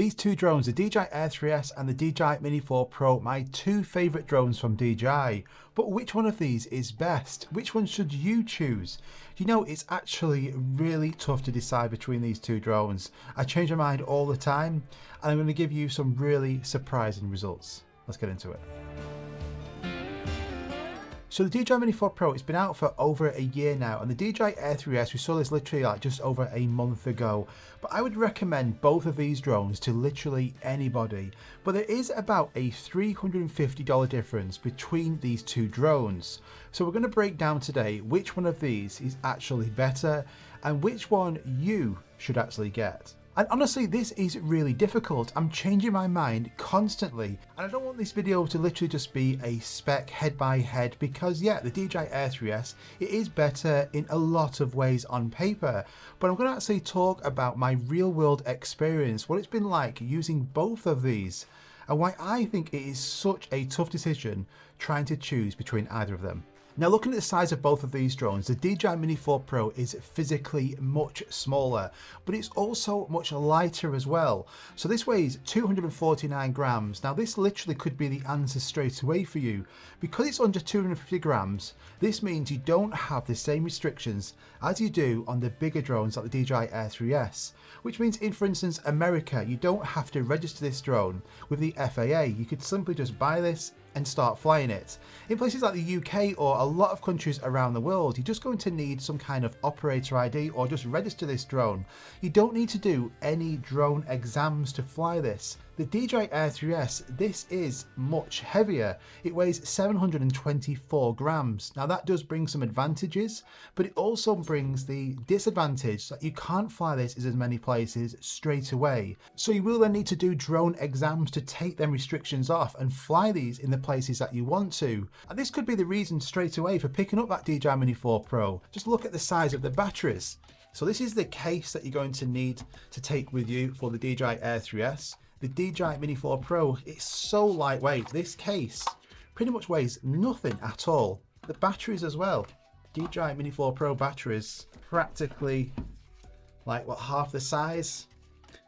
These two drones, the DJI Air 3S and the DJI Mini 4 Pro, my two favourite drones from DJI. But which one of these is best? Which one should you choose? You know, it's actually really tough to decide between these two drones. I change my mind all the time, and I'm going to give you some really surprising results. Let's get into it. So the DJI Mini 4 Pro, it's been out for over a year now, and the DJI Air 3S, we saw this literally like just over a month ago. But I would recommend both of these drones to literally anybody. But there is about a $350 difference between these two drones. So we're going to break down today which one of these is actually better and which one you should actually get. And honestly, this is really difficult. I'm changing my mind constantly. And I don't want this video to literally just be a spec head by head, because yeah, the DJI Air 3S, it is better in a lot of ways on paper. But I'm going to actually talk about my real world experience, what it's been like using both of these, and why I think it is such a tough decision trying to choose between either of them. Now, looking at the size of both of these drones, the DJI Mini 4 Pro is physically much smaller, but it's also much lighter as well. So this weighs 249 grams. Now this literally could be the answer straight away for you. Because it's under 250 grams, this means you don't have the same restrictions as you do on the bigger drones like the DJI Air 3S. Which means in, for instance, America, you don't have to register this drone with the FAA. You could simply just buy this and start flying it. In places like the UK or a lot of countries around the world, you're just going to need some kind of operator ID or just register this drone. You don't need to do any drone exams to fly this. The DJI Air 3S, this is much heavier. It weighs 724 grams. Now that does bring some advantages, but it also brings the disadvantage that you can't fly this in as many places straight away. So you will then need to do drone exams to take them restrictions off and fly these in the places that you want to. And this could be the reason straight away for picking up that DJI Mini 4 Pro. Just look at the size of the batteries. So this is the case that you're going to need to take with you for the DJI Air 3S. The DJI Mini 4 Pro, it's so lightweight. This case pretty much weighs nothing at all. The batteries as well. DJI Mini 4 Pro batteries, practically like what, half the size.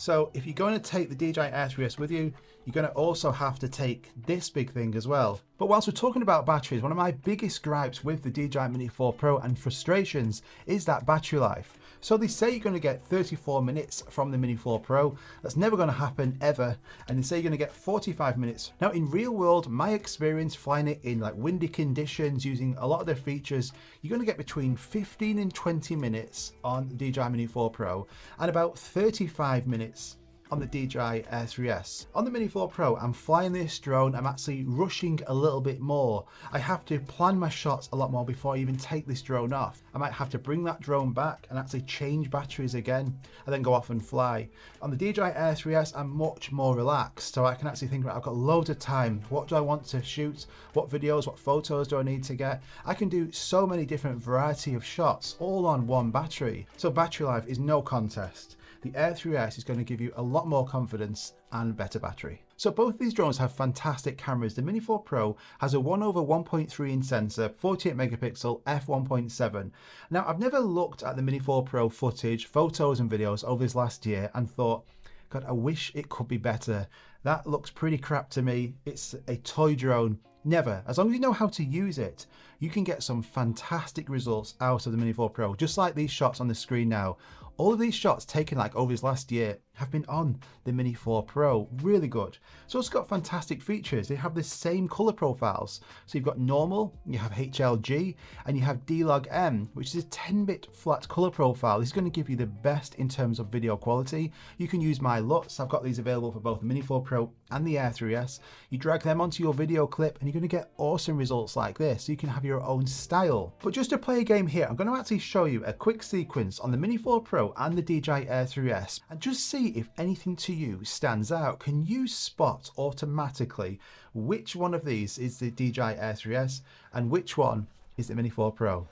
So if you're going to take the DJI Air 3S with you, you're going to also have to take this big thing as well. But whilst we're talking about batteries, one of my biggest gripes with the DJI Mini 4 Pro and frustrations is that battery life. So they say you're going to get 34 minutes from the Mini 4 Pro. That's never going to happen ever. And they say you're going to get 45 minutes. Now in real world, my experience flying it in like windy conditions using a lot of their features, you're going to get between 15 and 20 minutes on the DJI Mini 4 Pro and about 35 minutes on the DJI Air 3S. On the Mini 4 Pro, I'm flying this drone, I'm actually rushing a little bit more. I have to plan my shots a lot more before I even take this drone off. I might have to bring that drone back and actually change batteries again and then go off and fly. On the DJI Air 3S, I'm much more relaxed, so I can actually think, right, I've got loads of time. What do I want to shoot? What videos, what photos do I need to get? I can do so many different variety of shots all on one battery. So battery life is no contest. The Air 3S is going to give you a lot more confidence and better battery. So both these drones have fantastic cameras. The Mini 4 Pro has a 1/1.3 inch sensor, 48 megapixel f1.7. Now I've never looked at the Mini 4 Pro footage, photos and videos over this last year and thought, God, I wish it could be better. That looks pretty crap to me. It's a toy drone. Never. As long as you know how to use it, you can get some fantastic results out of the Mini 4 Pro, just like these shots on the screen now. All of these shots taken like over this last year have been on the Mini 4 Pro. Really good. So it's got fantastic features. They have the same color profiles. So you've got normal, you have HLG, and you have D-Log-M, which is a 10-bit flat color profile. This is going to give you the best in terms of video quality. You can use my LUTs. I've got these available for both the Mini 4 Pro and the Air 3S. You drag them onto your video clip and you're going to get awesome results like this. So you can have your own style. But just to play a game here, I'm going to actually show you a quick sequence on the Mini 4 Pro and the DJI Air 3S and just see if anything to you stands out. Can you spot automatically which one of these is the DJI Air 3S and which one is the Mini 4 Pro?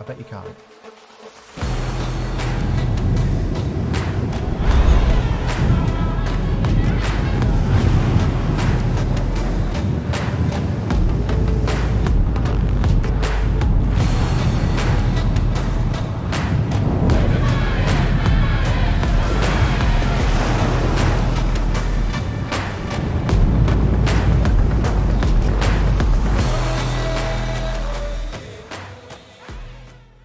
I bet you can't.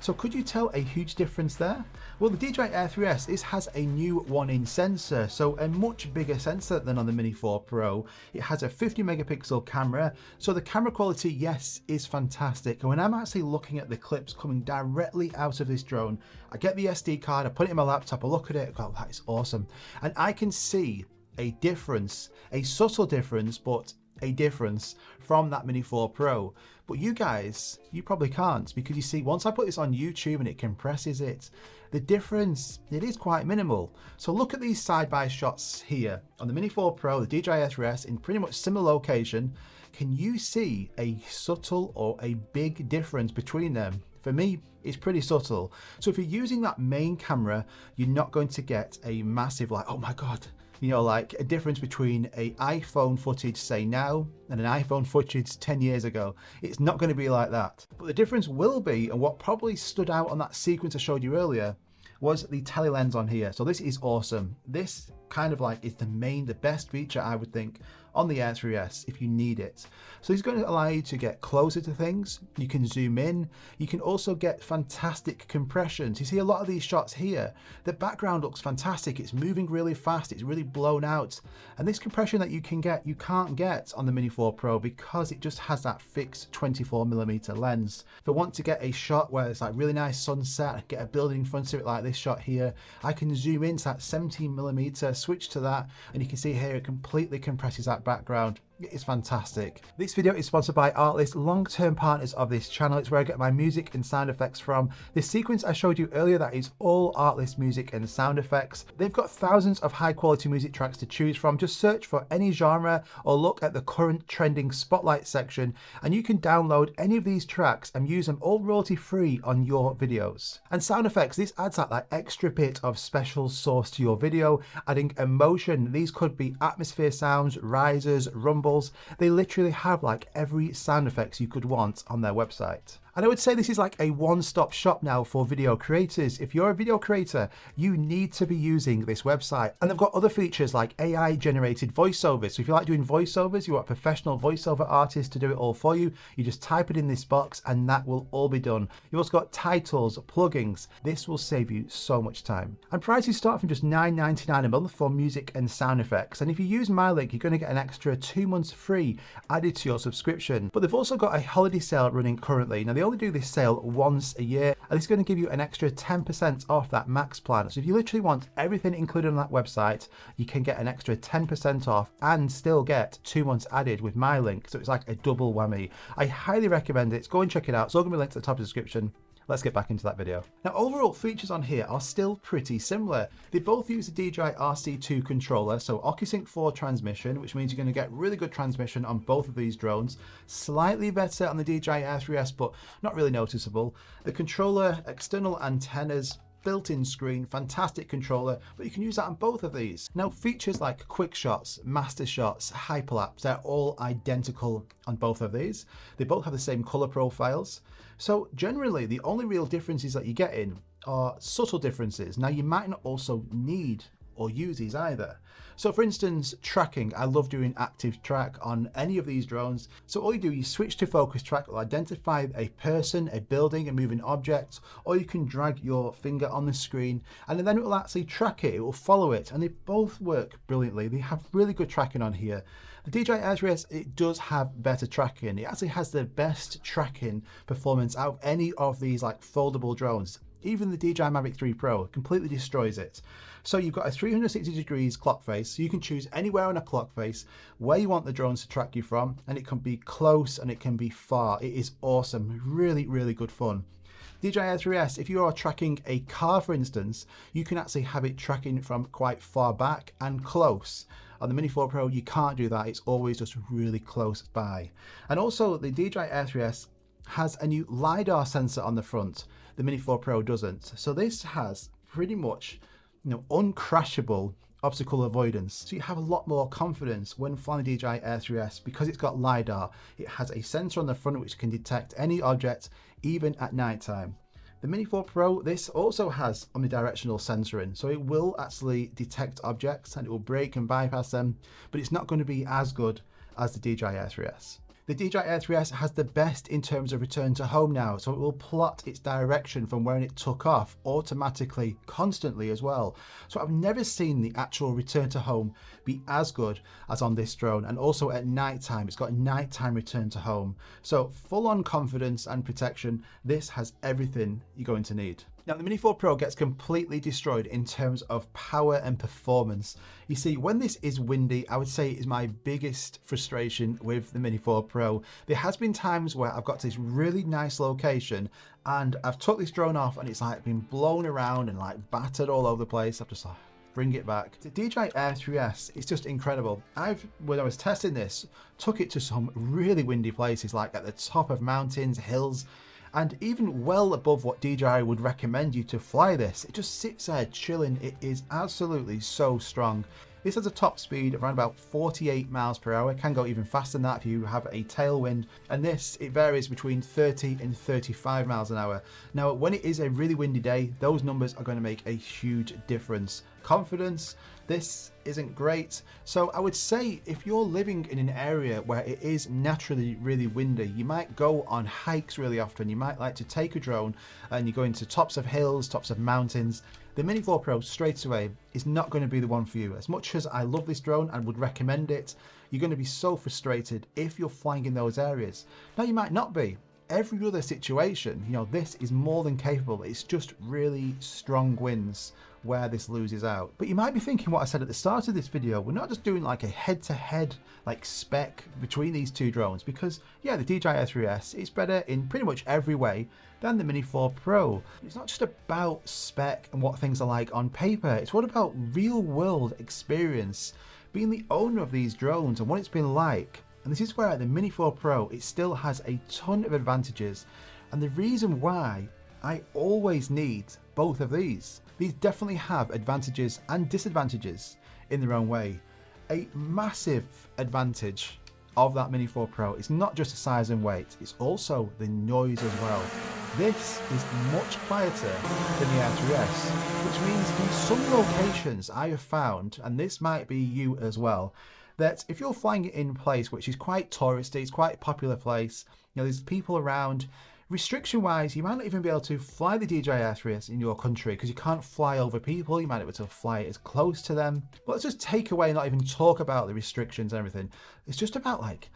So could you tell a huge difference there? Well, the DJI Air 3S, this has a new 1-inch sensor, so a much bigger sensor than on the Mini 4 Pro. It has a 50 megapixel camera, so the camera quality, yes, is fantastic. And when I'm actually looking at the clips coming directly out of this drone, I get the SD card, I put it in my laptop, I look at it, I go, that is awesome. And I can see a difference, a subtle difference, but a difference from that Mini 4 Pro. But you guys, you probably can't, because you see, once I put this on YouTube and it compresses it, the difference, it is quite minimal. So look at these side-by shots here on the Mini 4 Pro, the DJI Air 3S in pretty much similar location. Can you see a subtle or a big difference between them? For me, it's pretty subtle. So if you're using that main camera, you're not going to get a massive like, oh my God, you know, like a difference between a iPhone footage, say now, and an iPhone footage 10 years ago. It's not going to be like that. But the difference will be, and what probably stood out on that sequence I showed you earlier, was the tele lens on here. So this is awesome. This kind of like is the best feature, I would think, on the Air 3S if you need it. So it's going to allow you to get closer to things. You can zoom in. You can also get fantastic compressions. You see a lot of these shots here, the background looks fantastic. It's moving really fast. It's really blown out. And this compression that you can get, you can't get on the Mini 4 Pro because it just has that fixed 24mm lens. If I want to get a shot where it's like really nice sunset, get a building in front of it like this shot here, I can zoom into that 17mm, switch to that, and you can see here it completely compresses that background. It is fantastic. This video is sponsored by Artst, long-term partners of this channel. It's where I get my music and sound effects from. This sequence I showed you earlier, that is all Artst music and sound effects. They've got thousands of high-quality music tracks to choose from. Just search for any genre or look at the current trending spotlight section, and you can download any of these tracks and use them all royalty-free on your videos. And sound effects, this adds that extra bit of special sauce to your video, adding emotion. These could be atmosphere sounds, risers, rumbles. They literally have like every sound effects you could want on their website. And I would say this is like a one-stop shop now for video creators. If you're a video creator, you need to be using this website. And they've got other features like AI generated voiceovers. So if you like doing voiceovers, you want a professional voiceover artist to do it all for you, you just type it in this box and that will all be done. You've also got titles, plugins. This will save you so much time. And prices start from just $9.99 a month for music and sound effects. And if you use my link, you're going to get an extra 2 months free added to your subscription. But they've also got a holiday sale running currently. Now they only do this sale once a year, and it's going to give you an extra 10% off that max plan. So if you literally want everything included on that website, you can get an extra 10% off and still get 2 months added with my link. So it's like a double whammy. I highly recommend it. Go and check it out. It's all going to be linked at the top of the description. Let's get back into that video. Now, overall features on here are still pretty similar. They both use the DJI RC2 controller, so OcuSync 4 transmission, which means you're going to get really good transmission on both of these drones. Slightly better on the DJI Air 3S, but not really noticeable. The controller, external antennas, built-in screen, fantastic controller, but you can use that on both of these. Now, features like quick shots, master shots, hyperlapse, they're all identical on both of these. They both have the same color profiles. So generally, the only real differences that you get in are subtle differences. Now, you might not also need or use these either. So for instance, tracking, I love doing active track on any of these drones. So all you do, you switch to focus track, will identify a person, a building, a moving object, or you can drag your finger on the screen and then it will actually track it, it will follow it, and they both work brilliantly. They have really good tracking on here. The DJI Air 3S, it does have better tracking. It actually has the best tracking performance out of any of these like foldable drones. Even the DJI Mavic 3 Pro completely destroys it. So you've got a 360 degrees clock face, so you can choose anywhere on a clock face where you want the drones to track you from, and it can be close and it can be far. It is awesome, really, really good fun. DJI Air 3S, if you are tracking a car, for instance, you can actually have it tracking from quite far back and close. On the Mini 4 Pro, you can't do that. It's always just really close by. And also, the DJI Air 3S has a new LiDAR sensor on the front. The Mini 4 Pro doesn't. So this has pretty much, uncrashable obstacle avoidance. So you have a lot more confidence when flying the DJI Air 3S because it's got LiDAR. It has a sensor on the front which can detect any object, even at night time. The Mini 4 Pro, this also has omnidirectional sensoring, so it will actually detect objects and it will brake and bypass them, but it's not going to be as good as the DJI Air 3S. The DJI Air 3S has the best in terms of return to home now, so it will plot its direction from where it took off automatically, constantly as well. So I've never seen the actual return to home be as good as on this drone, and also at night time, it's got nighttime return to home. So full on confidence and protection, this has everything you're going to need. Now the Mini 4 Pro gets completely destroyed in terms of power and performance. You see, when this is windy, I would say is my biggest frustration with the Mini 4 Pro. There has been times where I've got to this really nice location and I've took this drone off and it's like been blown around and like battered all over the place. I've just like, bring it back. The DJI Air 3S is just incredible. When I was testing this, took it to some really windy places, like at the top of mountains, hills, and even well above what DJI would recommend you to fly this. It just sits there chilling. It is absolutely so strong. This has a top speed of around about 48 miles per hour. It can go even faster than that if you have a tailwind. And this, it varies between 30 and 35 miles an hour. Now, when it is a really windy day, those numbers are going to make a huge difference. Confidence, this isn't great. So I would say if you're living in an area where it is naturally really windy, you might go on hikes really often. You might like to take a drone and you go into tops of hills, tops of mountains. The Mini 4 Pro straight away is not going to be the one for you. As much as I love this drone and would recommend it, you're going to be so frustrated if you're flying in those areas. Now you might not be. Every other situation, you know, this is more than capable. It's just really strong winds where this loses out. But you might be thinking what I said at the start of this video, we're not just doing like a head-to-head like spec between these two drones, because yeah, the DJI Air 3S is better in pretty much every way than the Mini 4 Pro. It's not just about spec and what things are like on paper, it's what about real world experience, being the owner of these drones and what it's been like. And this is where the Mini 4 Pro, it still has a ton of advantages, and the reason why I always need both of these. These definitely have advantages and disadvantages in their own way. A massive advantage of that Mini 4 Pro is not just the size and weight, it's also the noise as well. This is much quieter than the Air 3S, which means in some locations I have found, and this might be you as well, that if you're flying in a place which is quite touristy, it's quite a popular place, you know, there's people around, restriction wise, you might not even be able to fly the DJI Air 3S in your country because you can't fly over people, you might not be able to fly as close to them. But let's just take away, not even talk about the restrictions and everything. It's just about like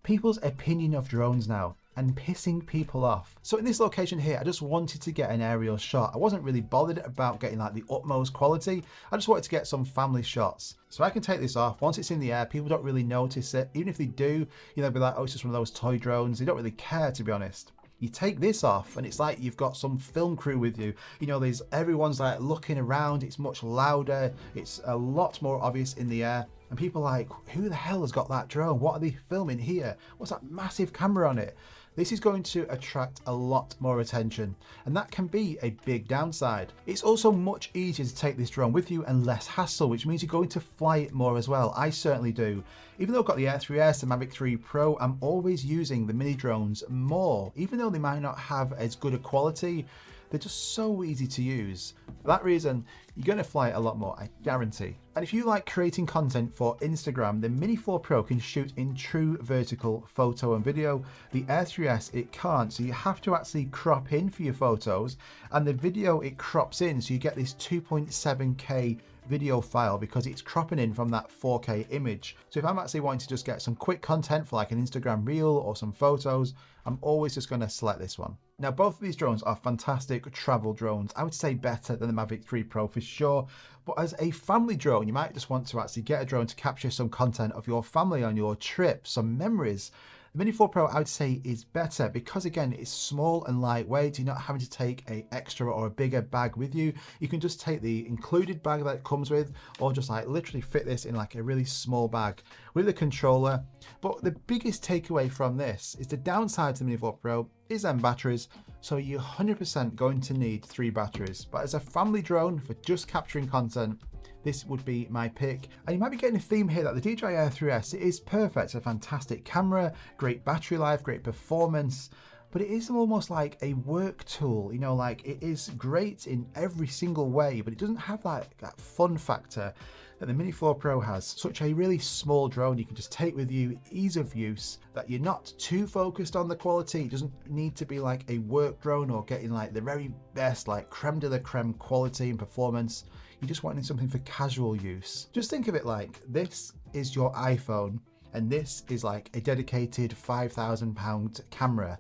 people's opinion of drones now and pissing people off. So in this location here, I just wanted to get an aerial shot. I wasn't really bothered about getting like the utmost quality. I just wanted to get some family shots. So I can take this off. Once it's in the air, people don't really notice it. Even if they do, you know, be like, oh, it's just one of those toy drones. They don't really care, to be honest. You take this off and it's like you've got some film crew with you. You know, everyone's like looking around, it's much louder, it's a lot more obvious in the air. And people are like, who the hell has got that drone? What are they filming here? What's that massive camera on it? This is going to attract a lot more attention, and that can be a big downside. It's also much easier to take this drone with you and less hassle, which means you're going to fly it more as well. I certainly do. Even though I've got the Air 3S and Mavic 3 Pro, I'm always using the mini drones more. Even though they might not have as good a quality, they're just so easy to use. For that reason, you're going to fly it a lot more, I guarantee. And if you like creating content for Instagram, the Mini 4 Pro can shoot in true vertical photo and video. The Air 3S, it can't, so you have to actually crop in for your photos, and the video, it crops in, so you get this 2.7K video file because it's cropping in from that 4K image. So if I'm actually wanting to just get some quick content for like an Instagram reel or some photos, I'm always just going to select this one. Now, both of these drones are fantastic travel drones. I would say better than the Mavic 3 Pro for sure. But as a family drone, you might just want to actually get a drone to capture some content of your family on your trip, some memories. The Mini 4 Pro, I would say, is better because, again, it's small and lightweight. You're not having to take an extra or a bigger bag with you. You can just take the included bag that it comes with, or just like literally fit this in like a really small bag with a controller. But the biggest takeaway from this is the downside to the Mini 4 Pro is them batteries. So you're 100% going to need 3 batteries. But as a family drone for just capturing content, this would be my pick. And you might be getting a theme here that the DJI Air 3S, it is perfect. It's a fantastic camera, great battery life, great performance. but it is almost like a work tool, you know, like it is great in every single way, but it doesn't have that fun factor that the Mini 4 Pro has. Such a really small drone you can just take with you, ease of use, that you're not too focused on the quality. It doesn't need to be like a work drone or getting like the very best, like creme de la creme quality and performance. You're just wanting something for casual use. Just think of it like this is your iPhone and this is like a dedicated £5,000 camera.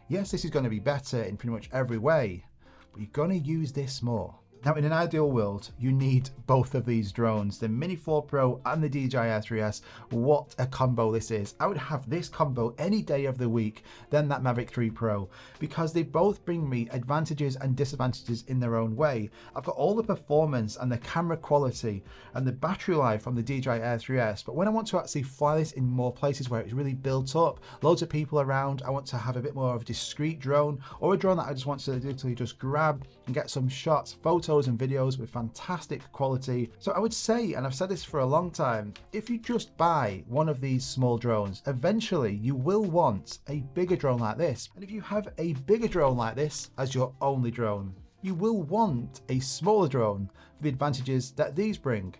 Yes, this is going to be better in pretty much every way, but you're going to use this more. Now, in an ideal world, you need both of these drones, the Mini 4 Pro and the DJI Air 3S. What a combo this is. I would have this combo any day of the week than that Mavic 3 Pro, because they both bring me advantages and disadvantages in their own way. I've got all the performance and the camera quality and the battery life from the DJI Air 3S, but when I want to actually fly this in more places where it's really built up, loads of people around, I want to have a bit more of a discreet drone, or a drone that I just want to literally just grab and get some shots, photos and videos with fantastic quality. So I would say, and I've said this for a long time, if you just buy one of these small drones, eventually you will want a bigger drone like this. And if you have a bigger drone like this as your only drone, you will want a smaller drone for the advantages that these bring.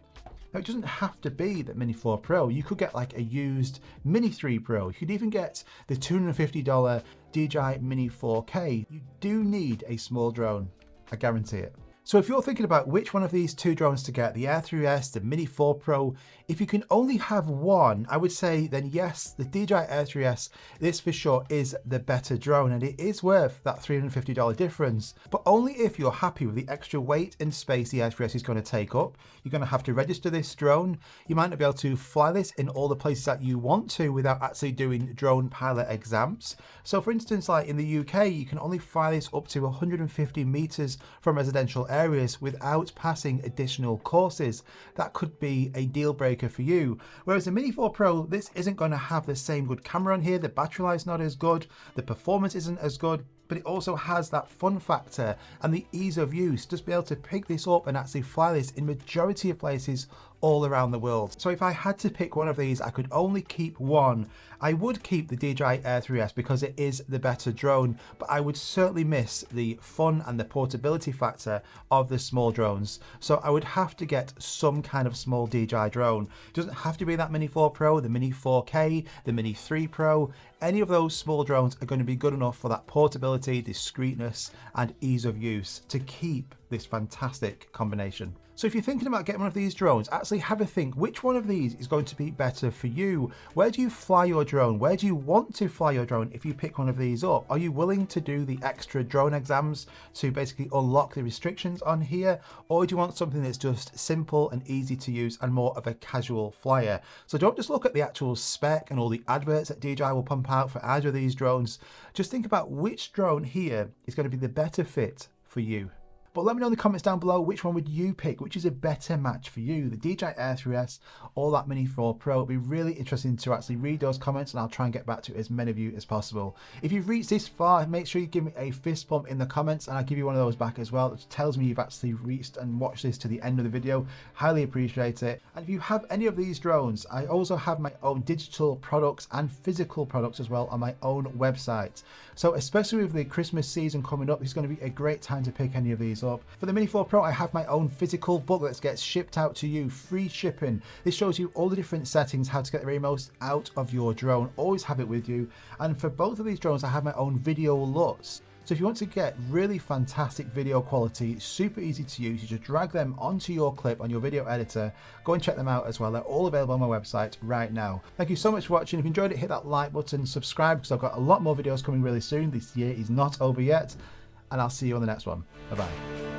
Now, it doesn't have to be the Mini 4 Pro. You could get like a used Mini 3 Pro. You could even get the $250 DJI Mini 4K. You do need a small drone, I guarantee it. So if you're thinking about which one of these two drones to get, the Air 3S, the Mini 4 Pro, if you can only have one, I would say then yes, the DJI Air 3S, this for sure is the better drone, and it is worth that $350 difference, but only if you're happy with the extra weight and space the Air 3S is going to take up. You're going to have to register this drone. You might not be able to fly this in all the places that you want to without actually doing drone pilot exams. So for instance, like in the UK, you can only fly this up to 150 meters from residential areas without passing additional courses. That could be a deal breaker for you. Whereas the Mini 4 Pro, this isn't going to have the same good camera on here, the battery life's not as good, the performance isn't as good, but it also has that fun factor and the ease of use. Just be able to pick this up and actually fly this in majority of places all around the world. So if I had to pick one of these, I could only keep one. I would keep the DJI Air 3S because it is the better drone, but I would certainly miss the fun and the portability factor of the small drones. So I would have to get some kind of small DJI drone. It doesn't have to be that Mini 4 Pro, the Mini 4K, the Mini 3 Pro. Any of those small drones are going to be good enough for that portability, discreetness, and ease of use to keep this fantastic combination. So if you're thinking about getting one of these drones, actually have a think, which one of these is going to be better for you? Where do you fly your drone? Where do you want to fly your drone if you pick one of these up? Are you willing to do the extra drone exams to basically unlock the restrictions on here? Or do you want something that's just simple and easy to use and more of a casual flyer? So don't just look at the actual spec and all the adverts that DJI will pump out for either of these drones. Just think about which drone here is going to be the better fit for you. But let me know in the comments down below, which one would you pick? Which is a better match for you? The DJI Air 3S or that Mini 4 Pro? It'll be really interesting to actually read those comments, and I'll try and get back to as many of you as possible. If you've reached this far, make sure you give me a fist bump in the comments, and I'll give you one of those back as well. It tells me you've actually reached and watched this to the end of the video. Highly appreciate it. And if you have any of these drones, I also have my own digital products and physical products as well on my own website. So especially with the Christmas season coming up, it's going to be a great time to pick any of these up. For the Mini 4 Pro, I have my own physical book that gets shipped out to you, free shipping. This shows you all the different settings, how to get the very most out of your drone. Always have it with you. And for both of these drones, I have my own video LUTs. So if you want to get really fantastic video quality, super easy to use, you just drag them onto your clip on your video editor. Go and check them out as well. They're all available on my website right now. Thank you so much for watching. If you enjoyed it, hit that like button, subscribe, because I've got a lot more videos coming really soon. This year is not over yet. And I'll see you on the next one. Bye-bye.